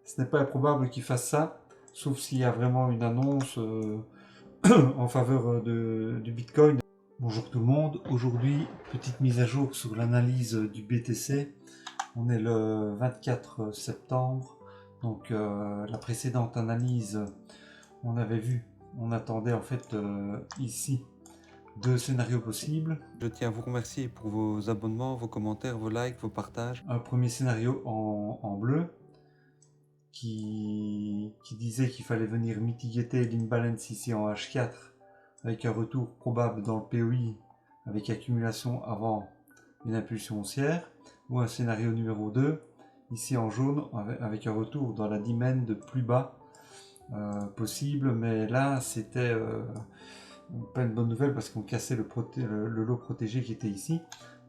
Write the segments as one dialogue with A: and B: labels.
A: ce n'est pas improbable qu'il fasse ça, sauf s'il y a vraiment une annonce en faveur du Bitcoin. Bonjour tout le monde, aujourd'hui petite mise à jour sur l'analyse du BTC. On est le 24 septembre, donc la précédente analyse, on avait vu, on attendait en fait ici deux scénarios possibles. Je tiens à vous remercier pour vos abonnements, vos commentaires, vos likes, vos partages. Un premier scénario en bleu qui disait qu'il fallait venir mitiguer l'imbalance ici en H4 avec un retour probable dans le POI avec accumulation avant une impulsion haussière, ou un scénario numéro 2 ici en jaune avec un retour dans la dimen de plus bas possible, mais là c'était pas une bonne nouvelle parce qu'on cassait le lot protégé qui était ici.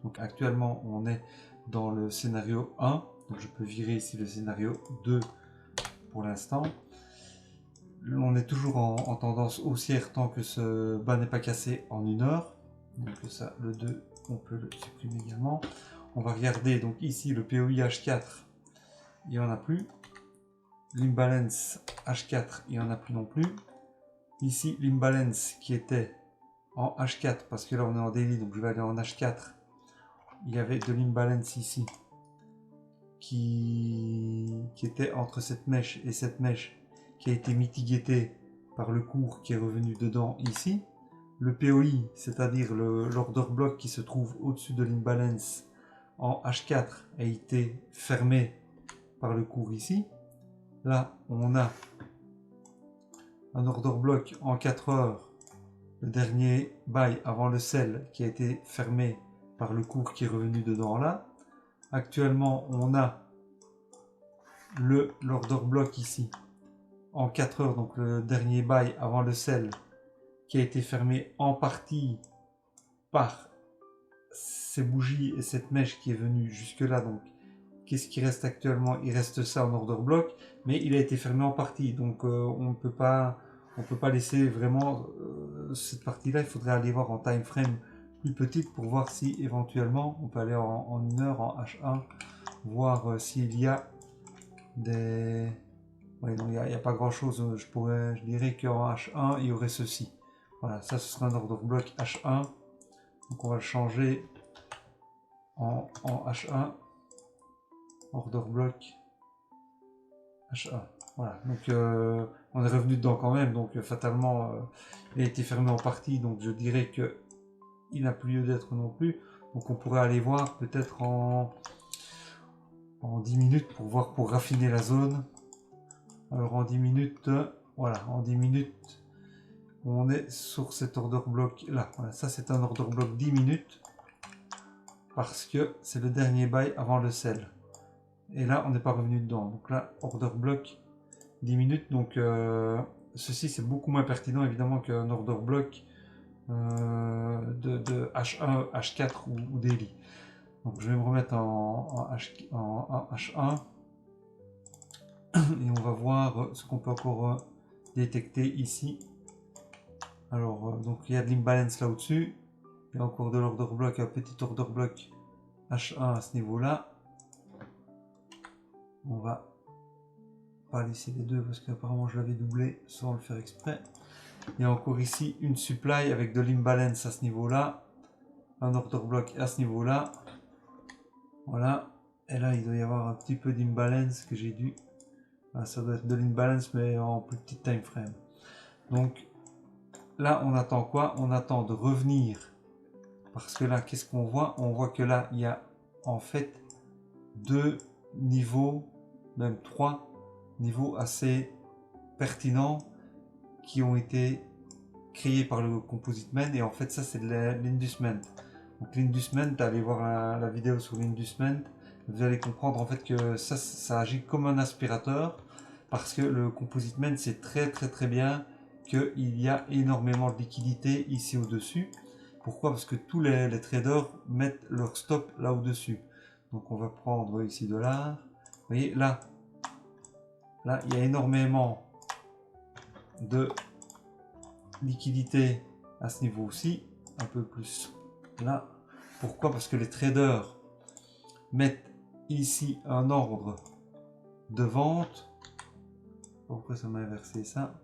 A: Donc actuellement on est dans le scénario 1, donc je peux virer ici le scénario 2 pour l'instant. On est toujours en tendance haussière tant que ce bas n'est pas cassé en 1 heure. Donc ça, le 2, on peut le supprimer également. On va regarder donc ici le POI H4, il n'y en a plus. L'imbalance H4, il n'y en a plus non plus. Ici l'imbalance qui était en H4, parce que là on est en daily, donc je vais aller en H4. Il y avait de l'imbalance ici qui était entre cette mèche et cette mèche, qui a été mitigué par le cours qui est revenu dedans ici. Le POI, c'est-à-dire l'order block qui se trouve au-dessus de l'imbalance en H4, a été fermé par le cours ici. Là, on a un order block en 4 heures, le dernier buy avant le sell qui a été fermé par le cours qui est revenu dedans là. Actuellement, on a l'order block ici en 4 heures, donc le dernier buy avant le sell qui a été fermé en partie par ces bougies et cette mèche qui est venue jusque là. Donc qu'est-ce qui reste actuellement? Il reste ça en order block, mais il a été fermé en partie, donc on ne peut pas laisser vraiment cette partie là. Il faudrait aller voir en time frame plus petite pour voir si éventuellement on peut aller en 1 heure en H1, voir s'il y a des... Ouais, non, il n'y a pas grand chose. Je dirais qu'en H1 il y aurait ceci. Voilà, ça ce sera un order block H1, donc on va le changer en H1, order block H1. Voilà, donc on est revenu dedans quand même, donc fatalement il a été fermé en partie, donc je dirais que il n'a plus lieu d'être non plus. Donc on pourrait aller voir peut-être en 10 minutes pour voir, pour raffiner la zone. Alors en 10 minutes, voilà, en 10 minutes, on est sur cet order block là. Voilà, ça c'est un order block 10 minutes parce que c'est le dernier buy avant le sell. Et là, on n'est pas revenu dedans. Donc là, order block 10 minutes. Donc ceci c'est beaucoup moins pertinent évidemment qu'un order block de H1, H4 ou daily. Donc je vais me remettre en H1 et on va voir ce qu'on peut encore détecter ici. Alors donc il y a de l'imbalance là au-dessus. Il y a encore de l'order block, un petit order block H1 à ce niveau-là. On va pas laisser les deux parce qu'apparemment je l'avais doublé sans le faire exprès. Il y a encore ici une supply avec de l'imbalance à ce niveau-là, un order block à ce niveau-là. Voilà, et là il doit y avoir un petit peu d'imbalance que j'ai dû... Ah, ça doit être de l'imbalance mais en plus petit time frame. Donc là on attend quoi? On attend de revenir, parce que là qu'est-ce qu'on voit? On voit que là il y a en fait 2 niveaux, même 3 niveaux assez pertinents qui ont été créés par le Composite-Man, et en fait ça c'est de l'Inducement. Donc l'Inducement, allez voir la vidéo sur l'Inducement, vous allez comprendre en fait que ça agit comme un aspirateur, parce que le Composite-Man c'est très bien qu'il y a énormément de liquidité ici au dessus. Pourquoi? Parce que tous les traders mettent leur stop là au dessus. Donc on va prendre ici $. Vous voyez là il y a énormément de liquidité à ce niveau aussi, un peu plus là. Pourquoi? Parce que les traders mettent ici un ordre de vente pourquoi ça m'a inversé ça.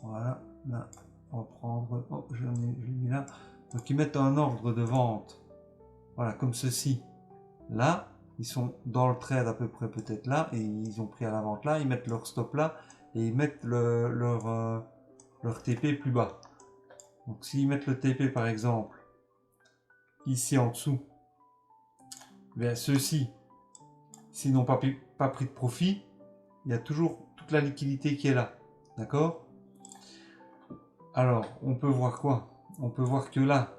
A: Voilà, là, on va prendre, oh, je l'ai mis là. Donc ils mettent un ordre de vente, voilà, comme ceci. Là, ils sont dans le trade à peu près peut-être là, et ils ont pris à la vente là, ils mettent leur stop là, et ils mettent leur TP plus bas. Donc s'ils mettent le TP par exemple, ici en dessous, bien ceux-ci, s'ils n'ont pas pris de profit, il y a toujours toute la liquidité qui est là. D'accord? Alors, on peut voir quoi? On peut voir que là,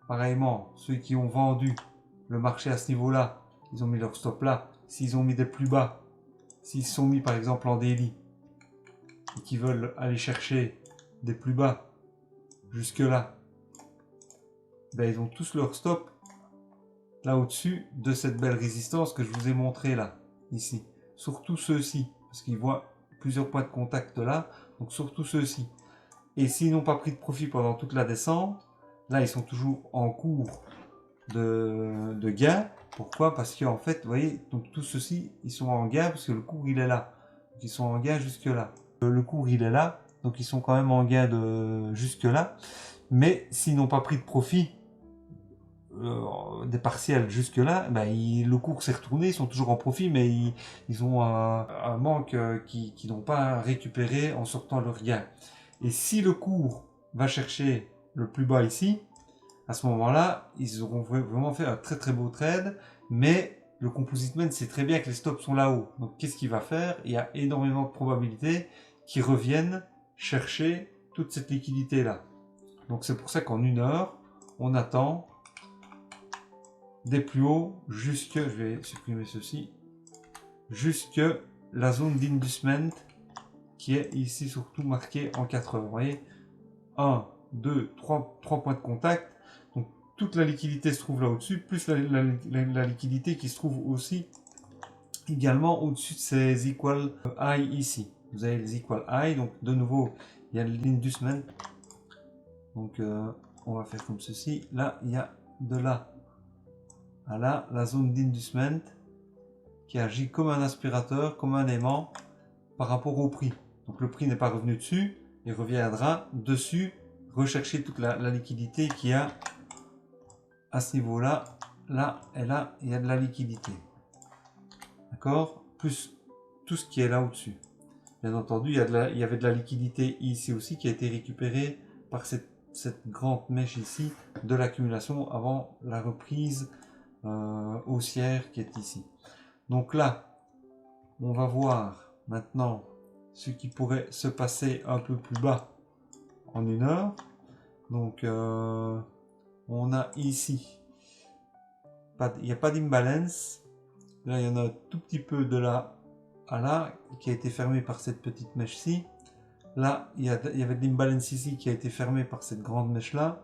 A: pareillement, ceux qui ont vendu le marché à ce niveau-là, ils ont mis leur stop là. S'ils ont mis des plus bas, s'ils sont mis par exemple en daily, et qui veulent aller chercher des plus bas jusque là, ben, ils ont tous leur stop là au-dessus de cette belle résistance que je vous ai montré là, ici. Surtout ceux-ci, parce qu'ils voient plusieurs points de contact là, donc surtout ceux-ci. Et s'ils n'ont pas pris de profit pendant toute la descente, là ils sont toujours en cours de gain. Pourquoi? Parce qu'en fait, vous voyez, donc tous ceux-ci, ils sont en gain parce que le cours il est là. Donc, ils sont en gain jusque là. Le cours il est là, donc ils sont quand même en gain de jusque là. Mais s'ils n'ont pas pris de profit des partiels jusque là, ben, le cours s'est retourné, ils sont toujours en profit, mais ils ont un manque qui n'ont pas récupéré en sortant leur gain. Et si le cours va chercher le plus bas ici, à ce moment-là, ils auront vraiment fait un très très beau trade, mais le composite man sait très bien que les stops sont là-haut. Donc qu'est-ce qu'il va faire? Il y a énormément de probabilités qu'ils reviennent chercher toute cette liquidité-là. Donc c'est pour ça qu'en 1 heure, on attend des plus hauts jusque, je vais supprimer ceci, jusque la zone d'inducement qui est ici surtout marquée en 4 heures. Vous voyez, 1, 2, 3 points de contact. Donc toute la liquidité se trouve là au-dessus, plus la liquidité qui se trouve aussi également au-dessus de ces equal high ici. Vous avez les equal high, donc de nouveau il y a l'inducement. Donc on va faire comme ceci. Là il y a de là à là la zone d'inducement qui agit comme un aspirateur, comme un aimant par rapport au prix. Donc le prix n'est pas revenu dessus, il reviendra dessus, rechercher toute la liquidité qu'il y a à ce niveau-là. Là et là, il y a de la liquidité. D'accord? Plus tout ce qui est là au-dessus. Bien entendu, il y avait de la liquidité ici aussi qui a été récupérée par cette grande mèche ici de l'accumulation avant la reprise haussière qui est ici. Donc là, on va voir maintenant ce qui pourrait se passer un peu plus bas en 1 heure. Donc on a ici, il n'y a pas d'imbalance. Là, il y en a un tout petit peu de là à là qui a été fermé par cette petite mèche-ci. Là, il y avait de l'imbalance ici qui a été fermé par cette grande mèche-là.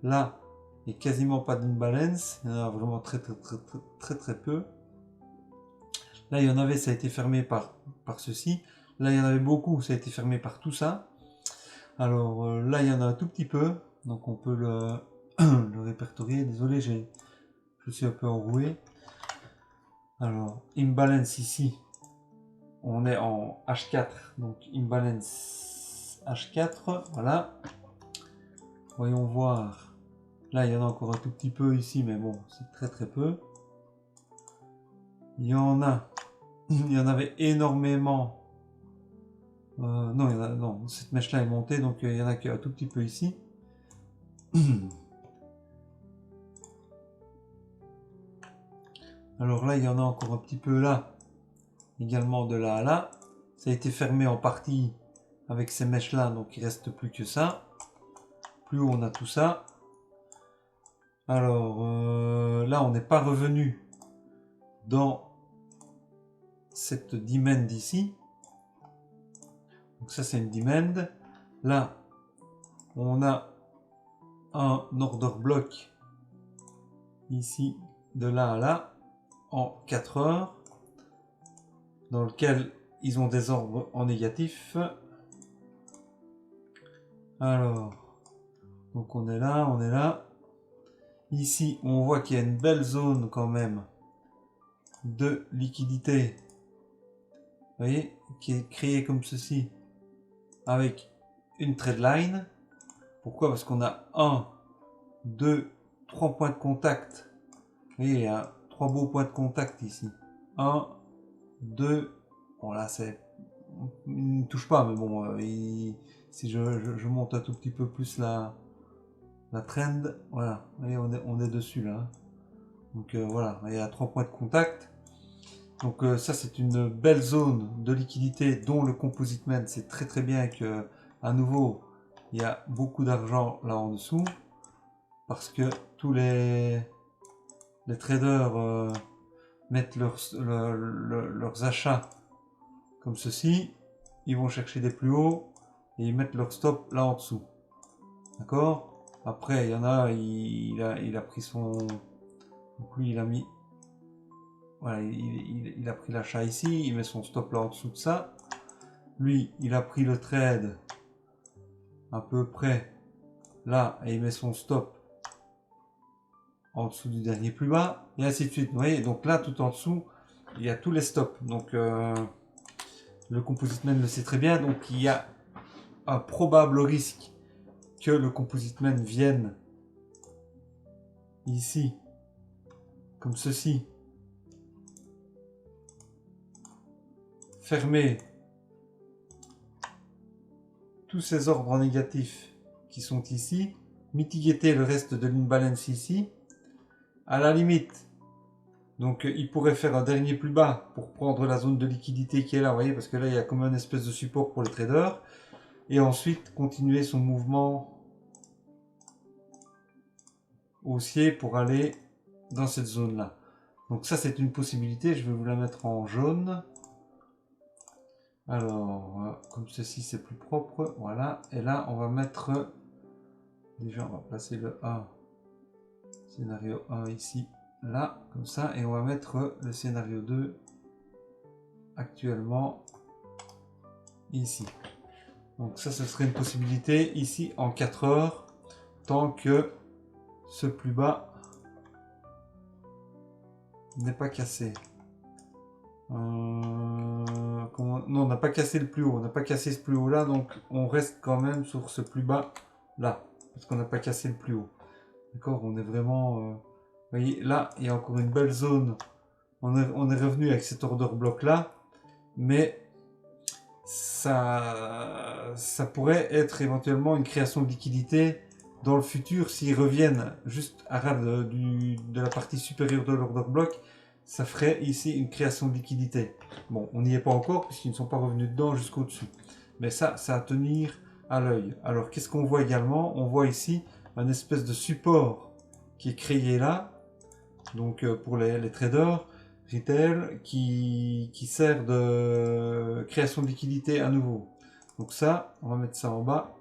A: Là, il n'y a quasiment pas d'imbalance. Il y en a vraiment très peu. Là, il y en avait, ça a été fermé par ceci. Là, il y en avait beaucoup, ça a été fermé par tout ça. Alors là, il y en a un tout petit peu. Donc, on peut le répertorier. Désolé, je suis un peu enroué. Alors, imbalance ici. On est en H4. Donc, imbalance H4. Voilà. Voyons voir. Là, il y en a encore un tout petit peu ici, mais bon, c'est très peu. Il y en avait énormément. Non, cette mèche-là est montée, donc il y en a qu'un tout petit peu ici. Alors là, il y en a encore un petit peu là, également de là à là. Ça a été fermé en partie avec ces mèches-là, donc il reste plus que ça. Plus haut, on a tout ça. Alors là, on n'est pas revenu dans cette demand ici. Donc ça, c'est une demand. Là, on a un order block ici, de là à là, en 4 heures, dans lequel ils ont des ordres en négatif. Alors, donc on est là. Ici, on voit qu'il y a une belle zone quand même de liquidité voyez, qui est créé comme ceci, avec une trade line. Pourquoi? Parce qu'on a 1, 2, 3 points de contact. Vous voyez, il y a 3 beaux points de contact ici. 1, 2, bon là c'est... Il ne touche pas, mais bon, si je monte un tout petit peu plus la trend, voilà, vous voyez, on est dessus là. Donc voilà, il y a 3 points de contact. Donc ça c'est une belle zone de liquidité dont le composite man, c'est très bien que à nouveau il y a beaucoup d'argent là en dessous parce que tous les traders mettent leurs achats comme ceci, ils vont chercher des plus hauts et ils mettent leur stop là en dessous. D'accord? Après il y en a, il a pris son... Donc lui il a mis... Voilà, il a pris l'achat ici, il met son stop là en dessous de ça. Lui, il a pris le trade à peu près là et il met son stop en dessous du dernier plus bas et ainsi de suite. Vous voyez, donc là tout en dessous, il y a tous les stops. Donc le composite man le sait très bien. Donc il y a un probable risque que le composite man vienne ici comme ceci, fermer tous ces ordres négatifs qui sont ici, mitiguer le reste de l'imbalance ici, à la limite. Donc il pourrait faire un dernier plus bas pour prendre la zone de liquidité qui est là, vous voyez, parce que là il y a comme un espèce de support pour les traders, et ensuite continuer son mouvement haussier pour aller dans cette zone là. Donc ça c'est une possibilité, je vais vous la mettre en jaune. Alors, comme ceci c'est plus propre, voilà. Et là, on va mettre... Déjà, on va placer le 1, scénario 1 ici, là, comme ça. Et on va mettre le scénario 2 actuellement ici. Donc ça, ce serait une possibilité ici en 4 heures, tant que ce plus bas n'est pas cassé. Non, on n'a pas cassé le plus haut, on n'a pas cassé ce plus haut là, donc on reste quand même sur ce plus bas là, parce qu'on n'a pas cassé le plus haut. D'accord, on est vraiment... vous voyez, là, il y a encore une belle zone. On est revenu avec cet order block là, mais ça pourrait être éventuellement une création de liquidité dans le futur s'ils reviennent juste à ras de la partie supérieure de l'order block. Ça ferait ici une création de liquidité. Bon, on n'y est pas encore puisqu'ils ne sont pas revenus dedans jusqu'au dessus. Mais ça, c'est à tenir à l'œil. Alors, qu'est-ce qu'on voit également? On voit ici un espèce de support qui est créé là, donc pour les traders retail, qui sert de création de liquidité à nouveau. Donc ça, on va mettre ça en bas.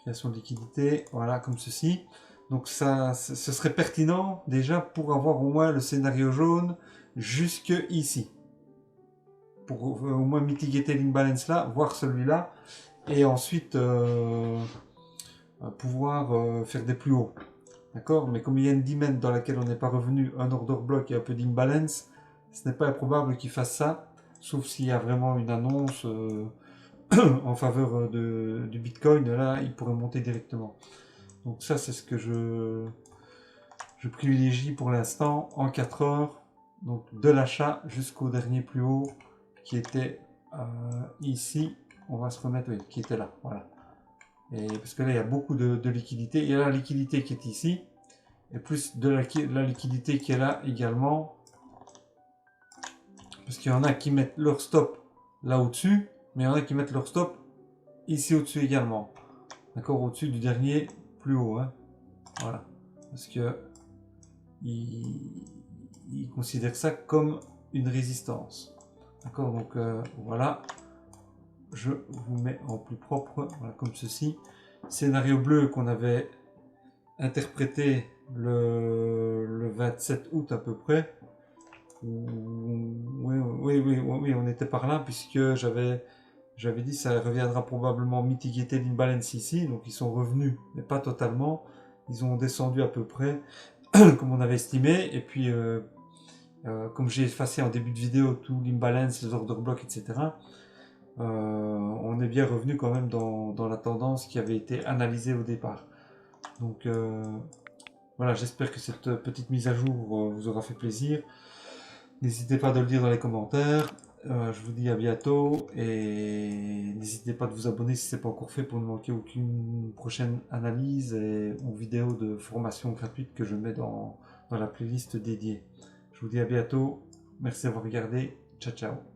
A: Création de liquidité, voilà, comme ceci. Donc ça, ce serait pertinent déjà pour avoir au moins le scénario jaune jusque ici. Pour au moins mitiguer l'imbalance là, voir celui-là, et ensuite pouvoir faire des plus hauts. D'accord? Mais comme il y a une demand dans laquelle on n'est pas revenu, un order block et un peu d'imbalance, ce n'est pas improbable qu'il fasse ça, sauf s'il y a vraiment une annonce en faveur du Bitcoin, là il pourrait monter directement. Donc ça c'est ce que je privilégie pour l'instant en 4 heures, donc de l'achat jusqu'au dernier plus haut qui était ici, on va se remettre, oui, qui était là, voilà. Et parce que là il y a beaucoup de liquidité, il y a la liquidité qui est ici, et plus de la liquidité qui est là également, parce qu'il y en a qui mettent leur stop là au-dessus, mais il y en a qui mettent leur stop ici au-dessus également. D'accord, au-dessus du dernier plus haut. Hein. Voilà. Parce que ils considèrent ça comme une résistance. D'accord, donc voilà. Je vous mets en plus propre, voilà, comme ceci. Scénario bleu qu'on avait interprété le 27 août à peu près. Oui, on était par là, puisque j'avais dit ça reviendra probablement mitiguer l'imbalance ici, donc ils sont revenus, mais pas totalement. Ils ont descendu à peu près, comme on avait estimé, et puis Comme j'ai effacé en début de vidéo tout l'imbalance, les order blocks, etc., on est bien revenu quand même dans la tendance qui avait été analysée au départ. Donc voilà, j'espère que cette petite mise à jour vous aura fait plaisir. N'hésitez pas de le dire dans les commentaires. Je vous dis à bientôt et n'hésitez pas de vous abonner si ce n'est pas encore fait pour ne manquer aucune prochaine analyse ou vidéo de formation gratuite que je mets dans la playlist dédiée. Je vous dis à bientôt. Merci d'avoir regardé. Ciao ciao.